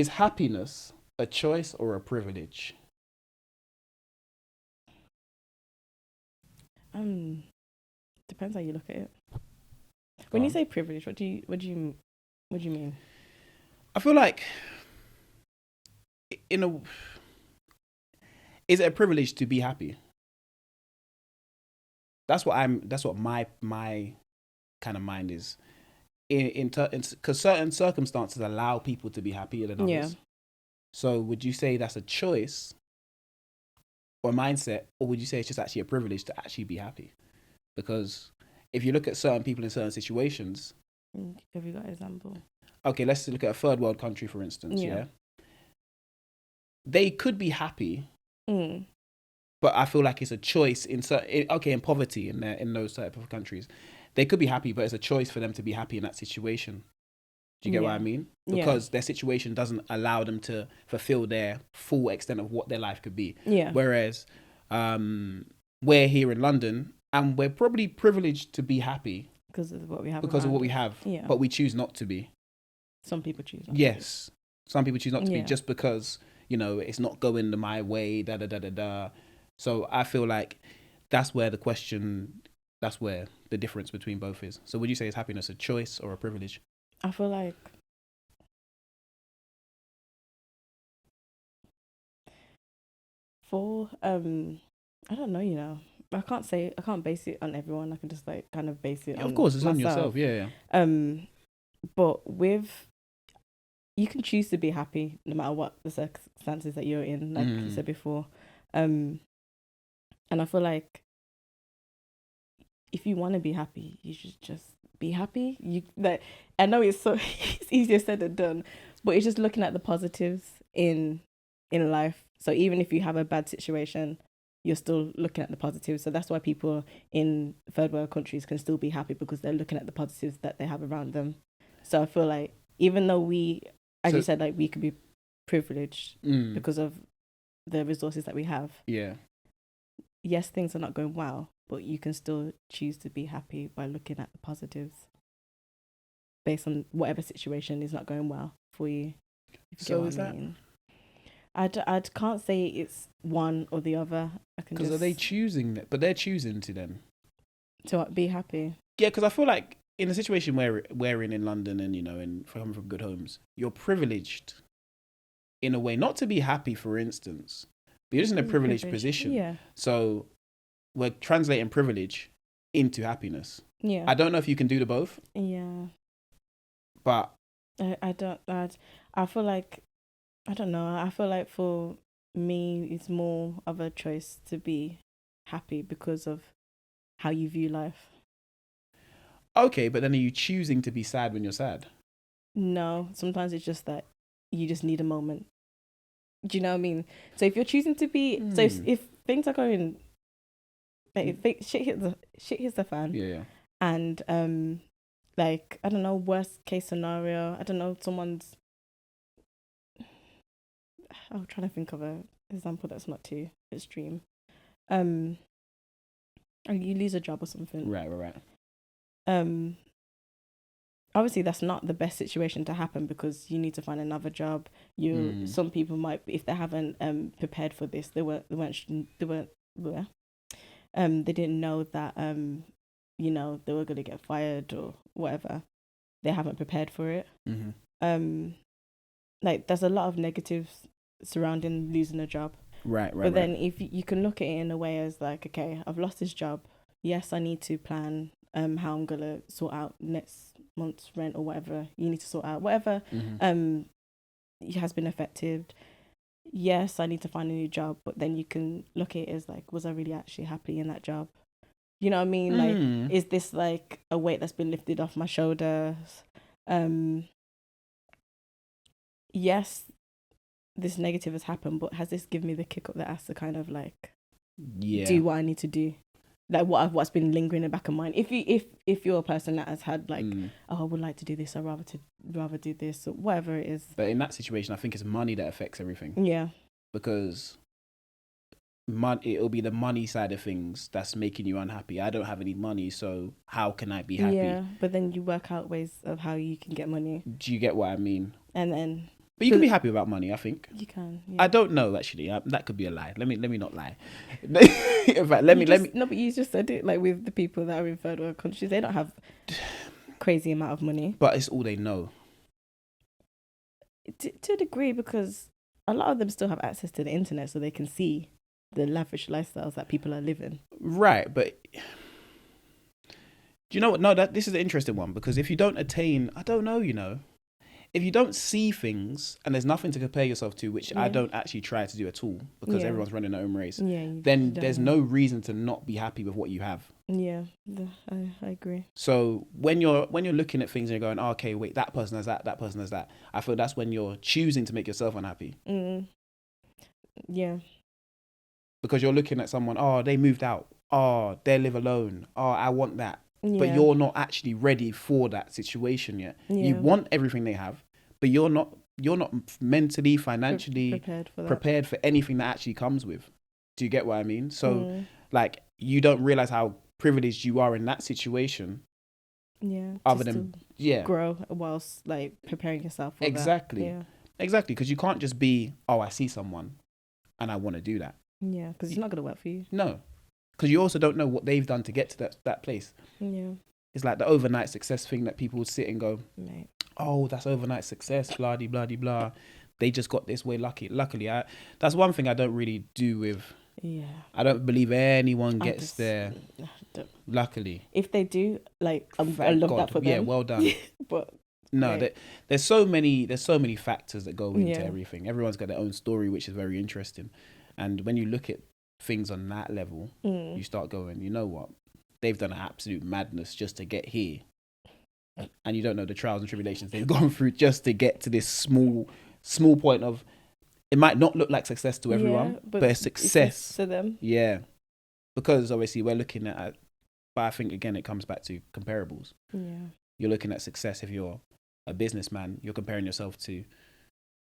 Is happiness a choice or a privilege? Depends how you look at it. Go When you on. say privilege, what do you mean? I feel like in a is it a privilege to be happy? That's what my kind of mind is. Because certain circumstances allow people to be happier than Yeah. others. So would you say that's a choice or a mindset, or would you say it's just actually a privilege to actually be happy? Because if you look at certain people in certain situations, Have you got an example? okay, let's look at a third world country, for instance. Yeah. Yeah, they could be happy, Mm. but I feel like it's a choice in poverty in those type of countries, they could be happy, but it's a choice for them to be happy in that situation. Do you get what I mean? Yeah. Because their situation doesn't allow them to fulfill their full extent of what their life could be. Yeah. Whereas we're here in London and we're probably privileged to be happy Because of what we have. because of what we around us. have, Yeah. but we choose not to be. Some people choose not to Yes, some people choose not to be Yeah. just because it's not going my way. Da da da da da. So I feel like that's where the difference between both is. So would you say is happiness a choice or a privilege? I feel like for I don't know. I can't base it on everyone. I can just like kind of base it Yeah, on of course, it's on myself. yourself. Yeah. But with you can choose to be happy no matter what the circumstances that you're in, like you said before. And I feel like if you want to be happy, you should just be happy. I know it's it's easier said than done, but it's just looking at the positives in life. So even if you have a bad situation, you're still looking at the positives. So that's why people in third world countries can still be happy, because they're looking at the positives that they have around them. So I feel like even though you said, like we could be privileged because of the resources that we have. Yeah. Yes, things are not going well, but you can still choose to be happy by looking at the positives based on whatever situation is not going well for you. So is that? I can't say it's one or the other. Because are they choosing that? But they're choosing to then. To be happy. Yeah, because I feel like in a situation where we're in London and, and coming from good homes, you're privileged in a way, not to be happy, for instance, but you're just in a privileged position. Yeah. So we're translating privilege into happiness. Yeah. I don't know if you can do the both. Yeah. But I feel like, I don't know. I feel like for me, it's more of a choice to be happy because of how you view life. Okay, but then are you choosing to be sad when you're sad? No, sometimes it's just that you just need a moment. Do you know what I mean? So if you're choosing to be, so if things are going, like if shit hits the fan. Yeah. And like, I don't know, worst case scenario, I don't know, someone's, I'm trying to think of an example that's not too extreme. You lose a job or something. Right. Obviously that's not the best situation to happen, because you need to find another job. Some people might, if they haven't prepared for this, they didn't know that they were going to get fired or whatever. They haven't prepared for it. Like there's a lot of negatives surrounding losing a job. Right. But then if you can look at it in a way as like, okay, I've lost this job. Yes, I need to plan how I'm gonna sort out next month's rent or whatever. You need to sort out whatever has been affected. Yes, I need to find a new job, but then you can look at it as like, was I really actually happy in that job? You know what I mean? Like, is this like a weight that's been lifted off my shoulders? Yes, this negative has happened, but has this given me the kick up the ass to kind of like do what I need to do? Like what's been lingering in the back of mind. If you're a person that has had like, oh, I would like to do this, I'd rather do this, or whatever it is. But in that situation, I think it's money that affects everything. Yeah. Because it'll be the money side of things that's making you unhappy. I don't have any money, so how can I be happy? Yeah, but then you work out ways of how you can get money. Do you get what I mean? And then... But you can be happy without money, I think. You can. I don't know, actually. That could be a lie. Let me not lie. In fact, let me. No, but you just said it, like, with the people that are in third world countries, they don't have crazy amount of money. But it's all they know. To a degree, because a lot of them still have access to the internet, so they can see the lavish lifestyles that people are living. Right, but do you know what? No, this is an interesting one, because if you don't attain, I don't know, if you don't see things and there's nothing to compare yourself to, which I don't actually try to do at all, because everyone's running their own race, then there's no reason to not be happy with what you have. Yeah, I agree. So when you're looking at things and you're going, oh, okay, wait, that person has that person has that, I feel that's when you're choosing to make yourself unhappy. Yeah. Because you're looking at someone, oh, they moved out, oh, they live alone, oh, I want that. Yeah. But you're not actually ready for that situation yet. Yeah. You want everything they have, but you're not mentally, financially prepared for anything that actually comes with. Do you get what I mean? So like, you don't realize how privileged you are in that situation. Yeah. Other than grow whilst like preparing yourself for exactly. that. Yeah. Exactly, because you can't just be, oh, I see someone and I want to do that. Yeah, because it's not going to work for you. No, because you also don't know what they've done to get to that place. Yeah. It's like the overnight success thing that people would sit and go, Mate. oh, that's overnight success, blah, de, blah, de, blah. They just got this way luckily. That's one thing I don't really do with. Yeah. I don't believe anyone gets there luckily. If they do, like, I love that for them. Yeah, well done. But no, there's so many factors that go into everything. Everyone's got their own story, which is very interesting. And when you look at things on that level, you start going, you know what? They've done an absolute madness just to get here. And you don't know the trials and tribulations they've gone through just to get to this small point of, it might not look like success to everyone, but it's success to them. Yeah. Because obviously we're looking at, but I think again, it comes back to comparables. Yeah. You're looking at success. If you're a businessman, you're comparing yourself to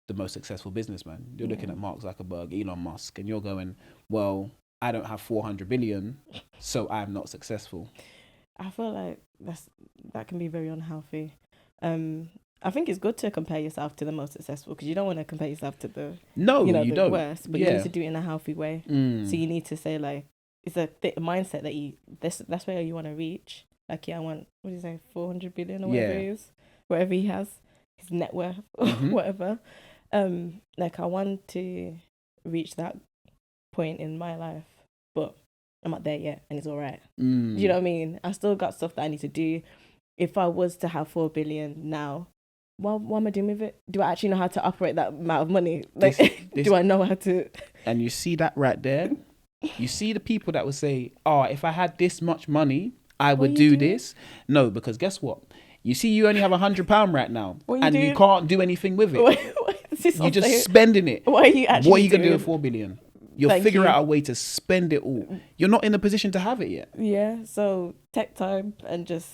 the most successful businessman. You're looking at Mark Zuckerberg, Elon Musk, and you're going, well, I don't have 400 billion, so I'm not successful. I feel like that can be very unhealthy. I think it's good to compare yourself to the most successful, because you don't want to compare yourself to the the don't. worst, but you need to do it in a healthy way. So you need to say, like, it's a mindset that that's where you want to reach. Like, I want, what do you say, 400 billion or whatever it is, whatever he has, his net worth or whatever. Like, I want to reach that point in my life, but I'm not there yet, and it's all right. Do you know what I mean? I still got stuff that I need to do. If I was to have 4 billion now, what am I doing with it? Do I actually know how to operate that amount of money? Like, do I know how to? And you see that right there? You see the people that would say, oh, if I had this much money, I would do this. No, because guess what? You see, you only have £100 right now, and you can't do anything with it. You're just spending it. What are you going to do with 4 billion? You'll figure out a way to spend it all. You're not in a position to have it yet. Yeah, so take time and just,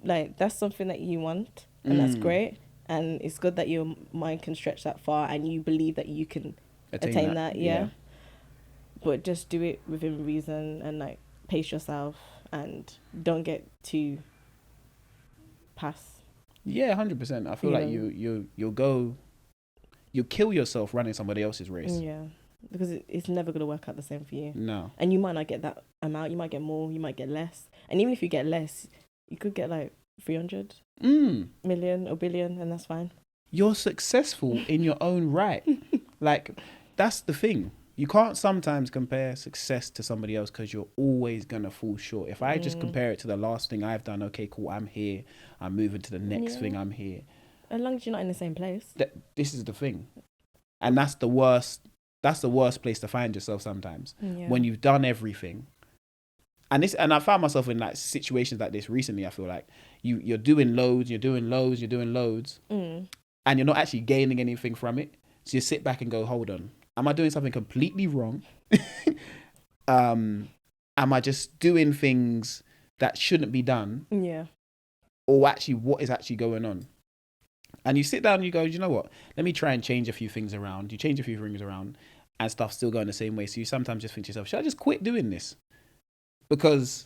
like, that's something that you want, and that's great. And it's good that your mind can stretch that far and you believe that you can attain that. Yeah. But just do it within reason and, like, pace yourself and don't get too pass. Yeah, 100%. I feel like you'll kill yourself running somebody else's race. Yeah. Because it's never going to work out the same for you. No. And you might not get that amount. You might get more. You might get less. And even if you get less, you could get like 300 million or billion, and that's fine. You're successful in your own right. Like, that's the thing. You can't sometimes compare success to somebody else, because you're always going to fall short. If I just compare it to the last thing I've done, okay, cool, I'm here. I'm moving to the next thing, I'm here. As long as you're not in the same place. This is the thing. And that's the worst. That's the worst place to find yourself sometimes, when you've done everything. And I found myself in like situations like this recently. I feel like you're doing loads, and you're not actually gaining anything from it. So you sit back and go, hold on, am I doing something completely wrong? Am I just doing things that shouldn't be done? Yeah. Or actually, what is actually going on? And you sit down and you go, you know what? Let me try and change a few things around. You change a few things around and stuff's still going the same way. So you sometimes just think to yourself, should I just quit doing this? Because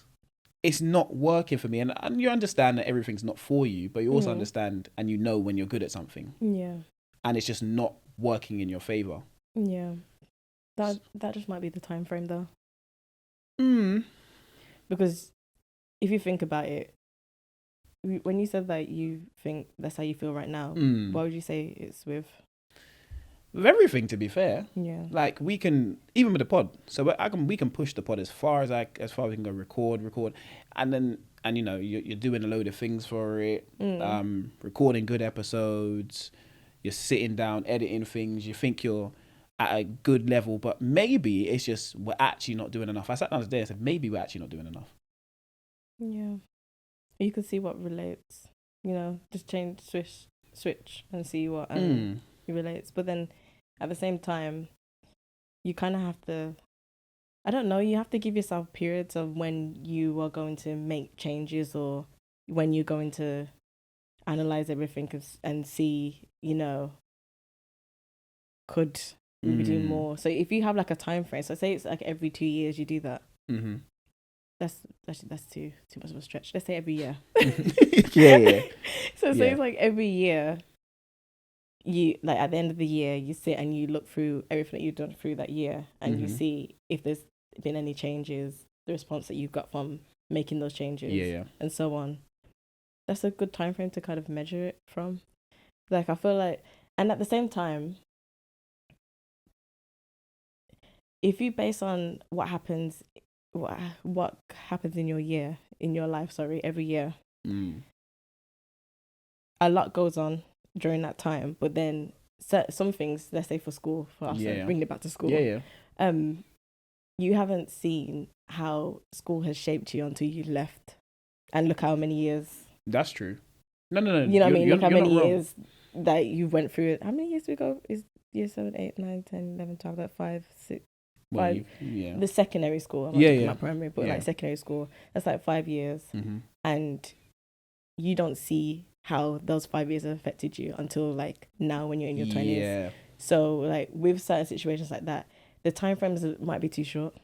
it's not working for me. And you understand that everything's not for you, but you also understand and you know when you're good at something. Yeah. and it's just not working in your favor. Yeah. That just might be the time frame though. Because if you think about it, when you said that you think that's how you feel right now, what would you say it's with? With everything, to be fair. Yeah. Like, we can, even with the pod, so we can push the pod as far as we can go, record, and you know, you're doing a load of things for it, recording good episodes, you're sitting down editing things, you think you're at a good level, but maybe it's just we're actually not doing enough. I sat down today and said maybe we're actually not doing enough. Yeah. You can see what relates, you know, just switch and see what relates. But then at the same time, you kind of have to, I don't know, you have to give yourself periods of when you are going to make changes or when you're going to analyze everything and see, you know, could we be doing more. So if you have like a time frame, so say it's like every 2 years you do that. That's too much of a stretch. Let's say every year. Yeah. So say it's like every year, you like at the end of the year you sit and you look through everything that you've done through that year and you see if there's been any changes, the response that you've got from making those changes, and so on. That's a good time frame to kind of measure it from. Like, I feel like, and at the same time, if you base on what happens in your life, every year, a lot goes on during that time, but then some things, let's say for school, for us, bring it back to school, you haven't seen how school has shaped you until you left, and look how many years. That's true. No. You know what I mean? Look how many years that you went through it. How many years ago is year 7, 8, 9, 10, 11, 12, like 5, 6, 5. The secondary school. I'm not talking about primary, but like secondary school. That's like 5 years, and you don't see how those 5 years have affected you until like now when you're in your 20s. Yeah. So like with certain situations like that, the time frames might be too short.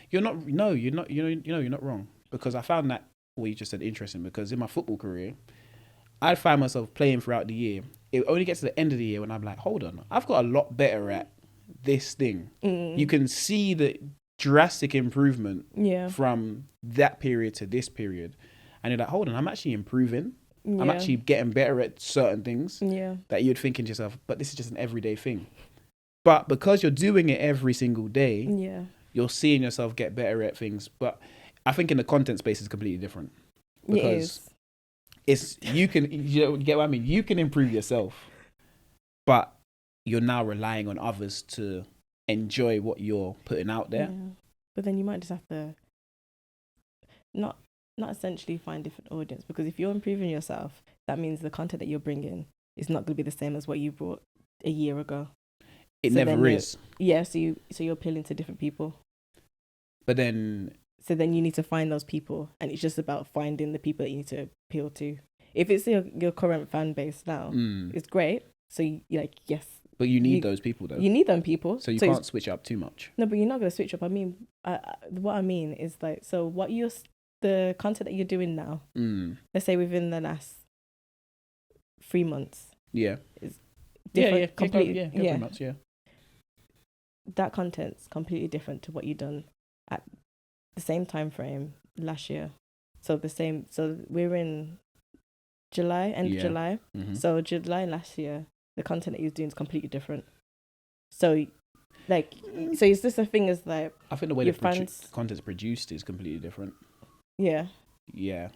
You're not wrong, because I found that what you just said interesting, because in my football career, I find myself playing throughout the year. It only gets to the end of the year when I'm like, hold on, I've got a lot better at this thing. You can see the drastic improvement from that period to this period, and you're like, hold on, I'm actually improving. I'm actually getting better at certain things that you'd think in yourself, but this is just an everyday thing. But because you're doing it every single day, you're seeing yourself get better at things. But I think in the content space it's completely different, because you get what I mean? You can improve yourself, but you're now relying on others to enjoy what you're putting out there. Yeah. But then you might just have to not essentially find different audience, because if you're improving yourself, that means the content that you're bringing is not going to be the same as what you brought a year ago. It never is. Yeah, so you're appealing to different people. But then... So then you need to find those people, and it's just about finding the people that you need to appeal to. If it's your current fan base now, it's great. So you're like, yes. But you need those people, though. You need them people. So you can't switch up too much. No, but you're not going to switch up. I mean, what I mean is like, so the content that you're doing now, let's say within the last 3 months. Yeah. Is different, completely. 3 months, That content's completely different to what you've done at the same time frame last year. So we're in July, end of July. So July last year, the content that he was doing is completely different. So it's just a thing is like, I think the way the content's produced is completely different. Yeah. Yeah.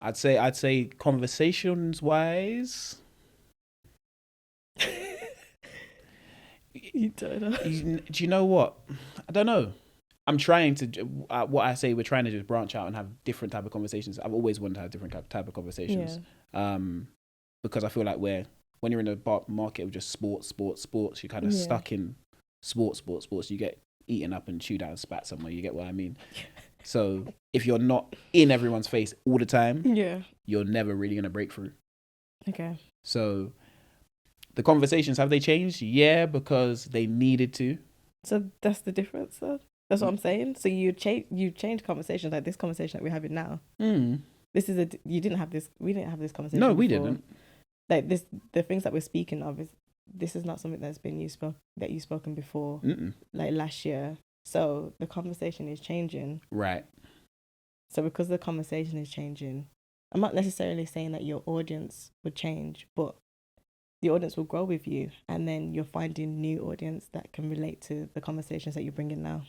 I'd say conversations wise. You don't know. Do you know what? I don't know. I'm trying to, what I say, we're trying to just branch out and have different type of conversations. I've always wanted to have different type of conversations. Because I feel like when you're in the market of just sports, you're kind of stuck in sports. You get eaten up and chewed out and spat somewhere. You get what I mean? So if you're not in everyone's face all the time, you're never really going to break through. Okay. So the conversations, have they changed? Yeah, because they needed to. So that's the difference, though. That's what I'm saying. So you change conversations, like this conversation that we're having now. This is we didn't have this conversation. No, we before. didn't. Like the things that we're speaking of this is not something that's been that you've spoken before, Mm-mm. like last year. So the conversation is changing. Right. So because the conversation is changing, I'm not necessarily saying that your audience would change, but the audience will grow with you, and then you're finding new audience that can relate to the conversations that you're bringing now.